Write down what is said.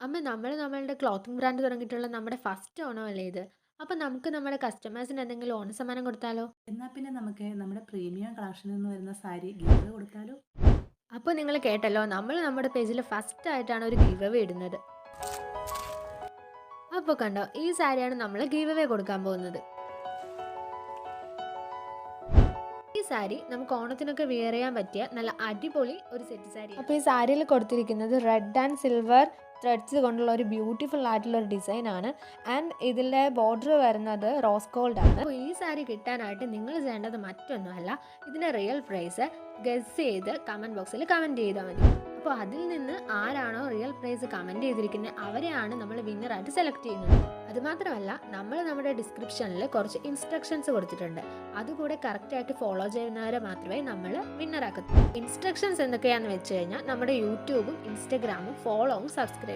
അമ്മ നമ്മളുടെ clothing brand തുടങ്ങിയിട്ടുള്ള നമ്മുടെ ഫസ്റ്റ് ഓണമല്ലേ ഇത്. അപ്പൊ നമുക്ക് നമ്മുടെ കസ്റ്റമേഴ്സിന് എന്തെങ്കിലും ഓണസമ്മാനം കൊടുത്താലോ? എന്നാൽ പിന്നെ നമുക്ക് നമ്മുടെ പ്രീമിയം കളക്ഷനിൽ നിന്ന് വരുന്ന സാരി ഗിഫ്റ്റ് കൊടുത്താലോ? അപ്പൊ നിങ്ങൾ കേട്ടല്ലോ, നമ്മൾ നമ്മുടെ പേജിൽ ഫസ്റ്റ് ആയിട്ടാണ് ഒരു ഗീവ് അവേ ഇടുന്നത്. അപ്പൊ കണ്ടോ, ഈ സാരിയാണ് നമ്മൾ ഗീവ് അവേ കൊടുക്കാൻ പോകുന്നത്. ഈ സാരി നമുക്ക് ഓണത്തിനൊക്കെ വെയർ ചെയ്യാൻ പറ്റിയ നല്ല അടിപൊളി ഒരു സെറ്റ് സാരി. അപ്പോൾ ഈ സാരിയിൽ കൊടുത്തിരിക്കുന്നത് റെഡ് ആൻഡ് സിൽവർ ത്രെഡ്സ് കൊണ്ടുള്ള ഒരു ബ്യൂട്ടിഫുൾ ആയിട്ടുള്ള ഒരു ഡിസൈൻ ആണ്. ആൻഡ് ഇതിലെ ബോർഡർ വരുന്നത് റോസ് ഗോൾഡ് ആണ്. അപ്പോൾ ഈ സാരി കിട്ടാനായിട്ട് നിങ്ങൾ ചെയ്യേണ്ടത് മറ്റൊന്നുമല്ല, ഇതിന്റെ റിയൽ പ്രൈസ് ഗസ് ചെയ്ത് കമന്റ് ബോക്സിൽ കമന്റ് ചെയ്താൽ മതി. അപ്പോൾ അതിൽ നിന്ന് ആരാണോ റിയൽ പ്രൈസ് കമന്റ് ചെയ്തിരിക്കുന്നത് അവരെയാണ് നമ്മൾ വിന്നറായിട്ട് സെലക്ട് ചെയ്യുന്നത്. അതുമാത്രമല്ല, നമ്മൾ നമ്മുടെ ഡിസ്ക്രിപ്ഷനിൽ കുറച്ച് ഇൻസ്ട്രക്ഷൻസ് കൊടുത്തിട്ടുണ്ട്. അതുകൂടെ കറക്റ്റായിട്ട് ഫോളോ ചെയ്യുന്നവരെ മാത്രമേ നമ്മൾ വിന്നറാക്കത്തുള്ളൂ. ഇൻസ്ട്രക്ഷൻസ് എന്തൊക്കെയാണെന്ന് വെച്ച് കഴിഞ്ഞാൽ നമ്മുടെ യൂട്യൂബും ഇൻസ്റ്റഗ്രാമും ഫോളോവും സബ്സ്ക്രൈബ്